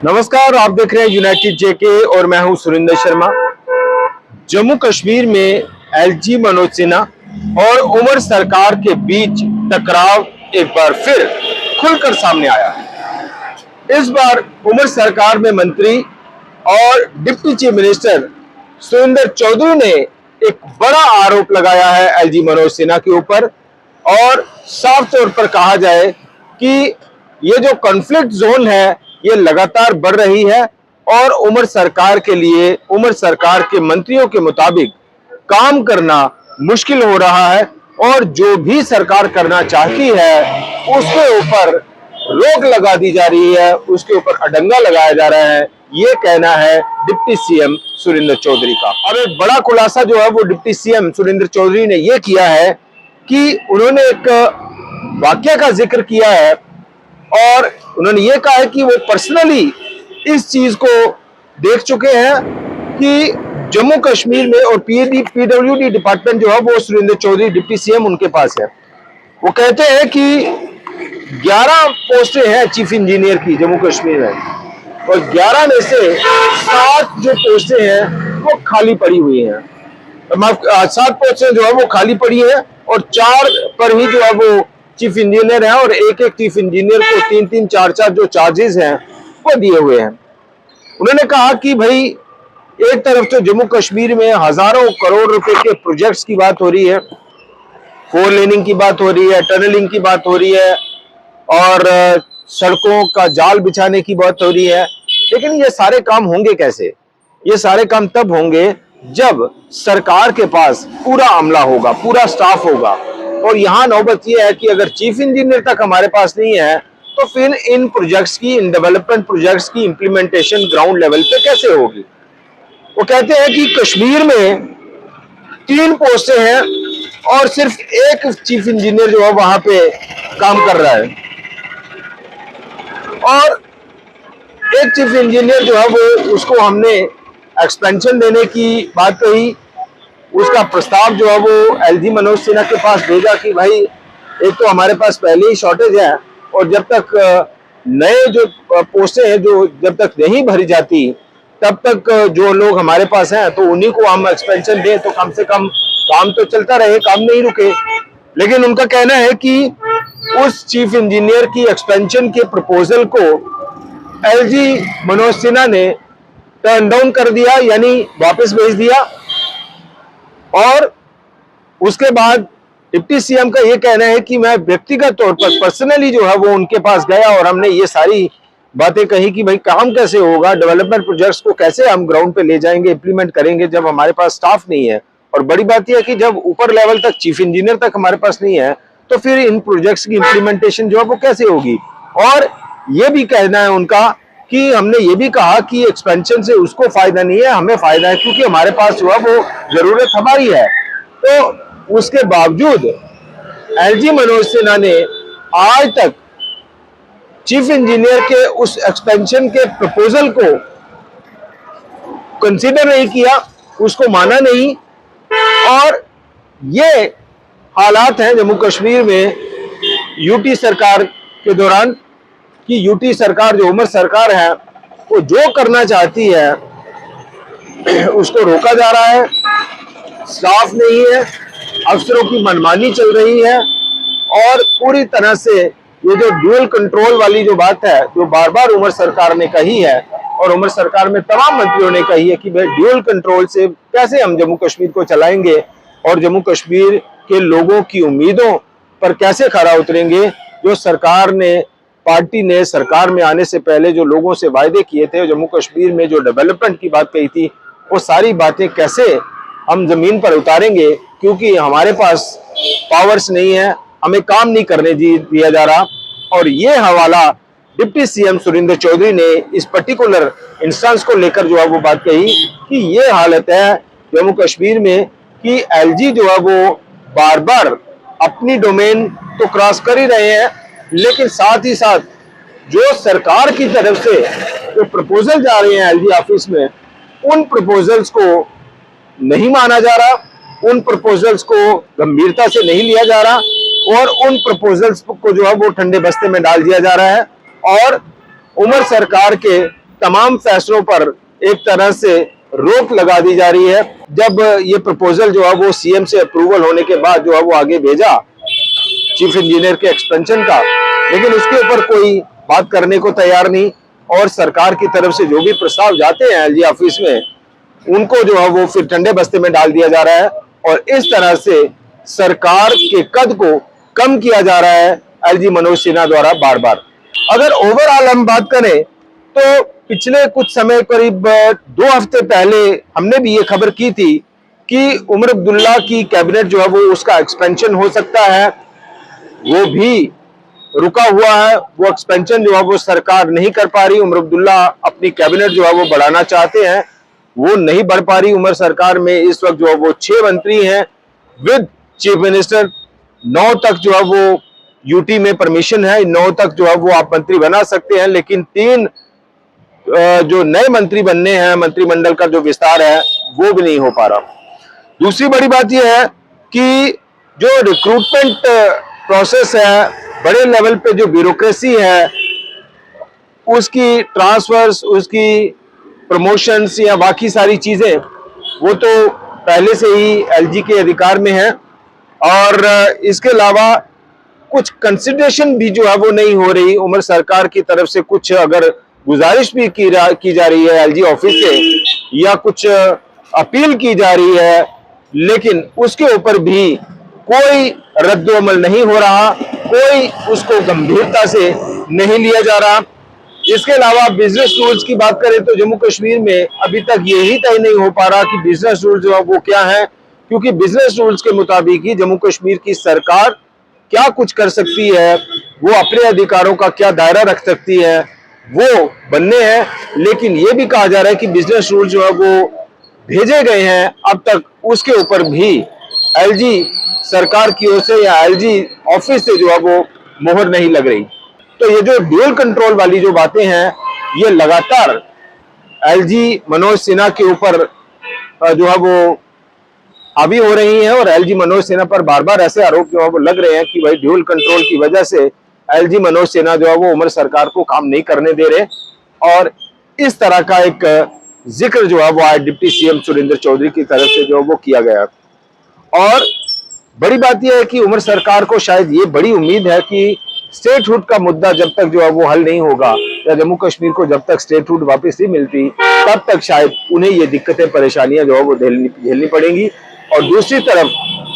नमस्कार, आप देख रहे हैं यूनाइटेड जेके और मैं हूं सुरेंद्र शर्मा। जम्मू कश्मीर में एलजी मनोज सिन्हा और उमर सरकार के बीच टकराव एक बार फिर खुलकर सामने आया है। इस बार उमर सरकार में मंत्री और deputy chief minister Surendra Choudhary ने एक बड़ा आरोप लगाया है एलजी मनोज सिन्हा के ऊपर और साफ तौर पर कहा जाए कि ये जो कॉन्फ्लिक्ट जोन है ये लगातार बढ़ रही है और उमर सरकार के लिए, उमर सरकार के मंत्रियों के मुताबिक काम करना मुश्किल हो रहा है और जो भी सरकार करना चाहती है उसके ऊपर रोक लगा दी जा रही है, उसके ऊपर अडंगा लगाया जा रहा है। ये कहना है डिप्टी सीएम सुरेंद्र चौधरी का। अब एक बड़ा खुलासा जो है वो डिप्टी सीएम सुरेंद्र चौधरी ने ये किया है कि उन्होंने एक वाक्य का जिक्र किया है और उन्होंने ये कहा है कि वो पर्सनली इस चीज को देख चुके हैं कि जम्मू कश्मीर में और पीडब्ल्यूडी डिपार्टमेंट जो है वो सुरेंद्र चौधरी डिप्टी सीएम उनके पास है। वो कहते हैं कि 11 पोस्टें हैं चीफ इंजीनियर की जम्मू कश्मीर में और 11 में से 7 जो पोस्टें हैं वो खाली पड़ी हुई हैं। 7 पोस्टें जो है वो खाली पड़ी है और 4 पर ही जो है वो चीफ इंजीनियर है और एक चीफ इंजीनियर को 3-3, 4-4 जो चार्जेस हैं वो दिए हुए हैं। उन्होंने कहा कि भाई एक तरफ तो जम्मू कश्मीर में हजारों करोड़ रुपए के प्रोजेक्ट्स की बात हो रही है, 4 लेनिंग की बात हो रही है, टनलिंग की बात हो रही है और सड़कों का जाल बिछाने की बात हो रही है, लेकिन ये सारे काम होंगे कैसे? ये सारे काम तब होंगे जब सरकार के पास पूरा अमला होगा, पूरा स्टाफ होगा। और यहाँ नौबत यह है कि अगर चीफ इंजीनियर तक हमारे पास नहीं है तो फिर इन प्रोजेक्ट्स की, इन डेवलपमेंट प्रोजेक्ट्स की इंप्लीमेंटेशन ग्राउंड लेवल पे कैसे होगी? वो कहते हैं कि कश्मीर में 3 पोस्टें हैं और सिर्फ एक चीफ इंजीनियर जो है वहां पे काम कर रहा है और एक चीफ इंजीनियर जो है वो उसको हमने एक्सपेंशन देने की बात कही, उसका प्रस्ताव जो है वो एलजी मनोज सिन्हा के पास भेजा कि भाई एक तो हमारे पास पहले ही शॉर्टेज है और जब तक नए जो पोस्टें हैं जो जब तक नहीं भरी जाती तब तक जो लोग हमारे पास हैं तो उन्हीं को हम एक्सपेंशन दें तो कम से कम काम तो चलता रहे, काम नहीं रुके। लेकिन उनका कहना है कि उस चीफ इंजीनियर की एक्सपेंशन के प्रपोजल को एलजी मनोज सिन्हा ने टर्न डाउन कर दिया, यानी वापस भेज दिया। और उसके बाद डिप्टी सीएम का यह कहना है कि मैं व्यक्तिगत तौर पर पर्सनली जो है वो उनके पास गया और हमने ये सारी बातें कही कि भाई काम कैसे होगा, डेवलपमेंट प्रोजेक्ट्स को कैसे हम ग्राउंड पे ले जाएंगे, इंप्लीमेंट करेंगे जब हमारे पास स्टाफ नहीं है। और बड़ी बात यह है कि जब ऊपर लेवल तक, चीफ इंजीनियर तक हमारे पास नहीं है तो फिर इन प्रोजेक्ट्स की इंप्लीमेंटेशन जो है वो कैसे होगी। और ये भी कहना है उनका कि हमने ये भी कहा कि एक्सपेंशन से उसको फायदा नहीं है, हमें फायदा है क्योंकि हमारे पास जो है वो जरूरत हमारी है। तो उसके बावजूद एलजी मनोज सिन्हा ने आज तक चीफ इंजीनियर के उस एक्सपेंशन के प्रपोजल को कंसीडर नहीं किया, उसको माना नहीं। और ये हालात हैं जम्मू कश्मीर में यूटी सरकार के दौरान कि यूटी सरकार जो उमर सरकार है वो जो करना चाहती है उसको रोका जा रहा है, स्टाफ नहीं है, अफसरों की मनमानी चल रही है और पूरी तरह से ये जो ड्यूअल कंट्रोल वाली जो बात है जो बार बार उमर सरकार ने कही है और उमर सरकार में तमाम मंत्रियों ने कही है कि भाई ड्यूअल कंट्रोल से कैसे हम जम्मू कश्मीर को चलाएंगे और जम्मू कश्मीर के लोगों की उम्मीदों पर कैसे खरा उतरेंगे। जो सरकार ने, पार्टी ने सरकार में आने से पहले जो लोगों से वायदे किए थे, जम्मू कश्मीर में जो डेवलपमेंट की बात कही थी, वो सारी बातें कैसे हम जमीन पर उतारेंगे क्योंकि हमारे पास पावर्स नहीं है, हमें काम नहीं करने दिया जा रहा। और ये हवाला डिप्टी सीएम सुरेंद्र चौधरी ने इस पर्टिकुलर इंस्टेंस को लेकर जो है वो बात कही कि ये हालत है जम्मू कश्मीर में कि एलजी जो है वो बार बार अपनी डोमेन तो क्रॉस कर ही रहे हैं, लेकिन साथ ही साथ जो सरकार की तरफ से जो प्रपोजल जा रहे हैं एलजी ऑफिस में, उन प्रपोजल्स को नहीं माना जा रहा, उन प्रपोजल्स को गंभीरता से नहीं लिया जा रहा और उन प्रपोजल्स को जो है वो ठंडे बस्ते में डाल दिया जा रहा है। और उमर सरकार के तमाम फैसलों पर एक तरह से रोक लगा दी जा रही है। जब ये प्रपोजल जो है वो सीएम से अप्रूवल होने के बाद जो है वो आगे भेजा चीफ इंजीनियर के एक्सपेंशन का, लेकिन उसके ऊपर कोई बात करने को तैयार नहीं, और सरकार की तरफ से जो भी प्रस्ताव जाते हैं एलजी ऑफिस में उनको जो है वो फिर ठंडे बस्ते में डाल दिया जा रहा है, और इस तरह से सरकार के कद को कम किया जा रहा है एलजी मनोज सिन्हा द्वारा बार बार। अगर ओवरऑल हम बात करें तो पिछले कुछ समय करीब 2 हफ्ते पहले हमने भी ये खबर की थी कि उमर अब्दुल्ला की कैबिनेट जो है वो उसका एक्सपेंशन हो सकता है, वो भी रुका हुआ है। वो एक्सपेंशन जो है वो सरकार नहीं कर पा रही। उमर अब्दुल्ला अपनी कैबिनेट जो है वो बढ़ाना चाहते हैं, वो नहीं बढ़ पा रही। उमर सरकार में इस वक्त जो है वो 6 मंत्री हैं विद चीफ मिनिस्टर। 9 तक जो है वो यूटी में परमिशन है, 9 तक जो है वो आप मंत्री बना सकते हैं, लेकिन 3 जो नए मंत्री बनने हैं, मंत्रिमंडल का जो विस्तार है वो भी नहीं हो पा रहा। दूसरी बड़ी बात यह है कि जो रिक्रूटमेंट प्रोसेस है, बड़े लेवल पे जो ब्यूरोक्रेसी है, उसकी ट्रांसफर्स, उसकी प्रमोशंस या बाकी सारी चीजें वो तो पहले से ही एलजी के अधिकार में है, और इसके अलावा कुछ कंसिडरेशन भी जो है वो नहीं हो रही। उमर सरकार की तरफ से कुछ अगर गुजारिश भी की जा रही है एलजी ऑफिस से या कुछ अपील की जा रही है, लेकिन उसके ऊपर भी कोई रद्द-ओ-अमल नहीं हो रहा, कोई उसको गंभीरता से नहीं लिया जा रहा। इसके अलावा बिजनेस रूल्स की बात करें तो जम्मू कश्मीर में अभी तक यही तय नहीं हो पा रहा कि बिजनेस रूल्स जो है वो क्या है, क्योंकि बिजनेस रूल्स के मुताबिक ही जम्मू कश्मीर की सरकार क्या कुछ कर सकती है, वो अपने अधिकारों का क्या दायरा रख सकती है, वो बनने हैं। लेकिन ये भी कहा जा रहा है कि बिजनेस रूल जो है वो भेजे गए हैं, अब तक उसके ऊपर भी एलजी सरकार की ओर से या एलजी ऑफिस से जो है वो मोहर नहीं लग रही। तो ये जो ड्यूअल कंट्रोल वाली जो बातें हैं, ये लगातार एलजी मनोज सिन्हा के ऊपर जो है वो हावी हो रही हैं, और एलजी मनोज सिन्हा पर बार बार ऐसे आरोप जो है वो लग रहे हैं कि भाई ड्यूअल कंट्रोल की वजह से एलजी मनोज सिन्हा जो है वो उमर सरकार को काम नहीं करने दे रहे। और इस तरह का एक जिक्र जो है वो आज डिप्टी सीएम सुरेंद्र चौधरी की तरफ से जो है वो किया गया। और बड़ी बात यह है कि उमर सरकार को शायद ये बड़ी उम्मीद है कि स्टेटहुड का मुद्दा जब तक जो है वो हल नहीं होगा, या जम्मू कश्मीर को जब तक स्टेटहुड वापस नहीं मिलती, तब तक शायद उन्हें ये दिक्कतें परेशानियां जो है वो झेलनी पड़ेंगी। और दूसरी तरफ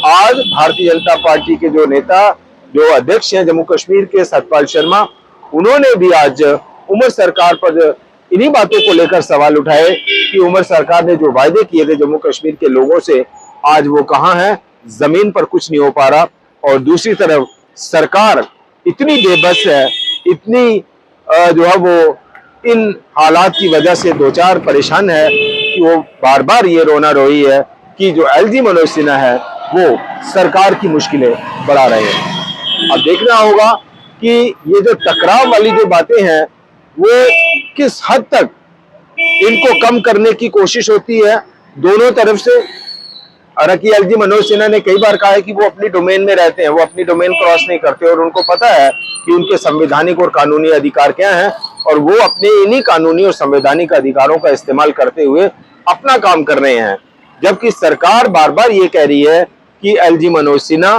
आज भारतीय जनता पार्टी के जो नेता, जो अध्यक्ष हैं जम्मू कश्मीर के, सतपाल शर्मा, उन्होंने भी आज उमर सरकार पर इन्हीं बातों को लेकर सवाल उठाए कि उमर सरकार ने जो वायदे किए थे जम्मू कश्मीर के लोगों से, आज वो कहां है, जमीन पर कुछ नहीं हो पा रहा। और दूसरी तरफ सरकार इतनी बेबस है, इतनी जो है वो इन हालात की वजह से दो चार परेशान है कि वो बार बार ये रोना रोई है कि जो एलजी मनोज सिन्हा है वो सरकार की मुश्किलें बढ़ा रहे हैं। अब देखना होगा कि ये जो टकराव वाली जो बातें हैं वो किस हद तक इनको कम करने की कोशिश होती है दोनों तरफ से। हालांकि एलजी मनोज सिन्हा ने कई बार कहा है कि वो अपनी डोमेन में रहते हैं, वो अपनी डोमेन क्रॉस नहीं करते, और उनको पता है कि उनके संवैधानिक और कानूनी अधिकार क्या हैं, और वो अपने इन्हीं कानूनी और संवैधानिक अधिकारों का इस्तेमाल करते हुए अपना काम कर रहे हैं। जबकि सरकार बार बार ये कह रही है कि LG Manoj Sinha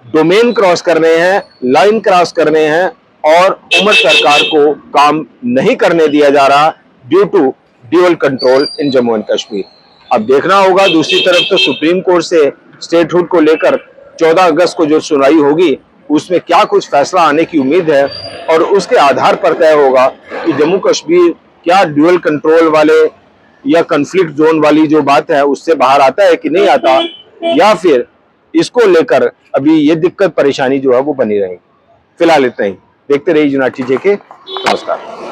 domain cross कर रहे हैं, लाइन क्रॉस कर रहे हैं, और उमर सरकार को काम नहीं करने दिया जा रहा due to dual control in Jammu and Kashmir. अब देखना होगा, दूसरी तरफ तो सुप्रीम कोर्ट से स्टेटहुड को लेकर 14 अगस्त को जो सुनवाई होगी उसमें क्या कुछ फैसला आने की उम्मीद है, और उसके आधार पर तय होगा कि जम्मू कश्मीर क्या ड्यूअल कंट्रोल वाले या कॉन्फ्लिक्ट जोन वाली जो बात है उससे बाहर आता है कि नहीं आता, या फिर इसको लेकर अभी ये दिक्कत परेशानी जो है वो बनी रहेगी। फिलहाल इतना ही। देखते रहिए यूनाइटेड जेके। नमस्कार।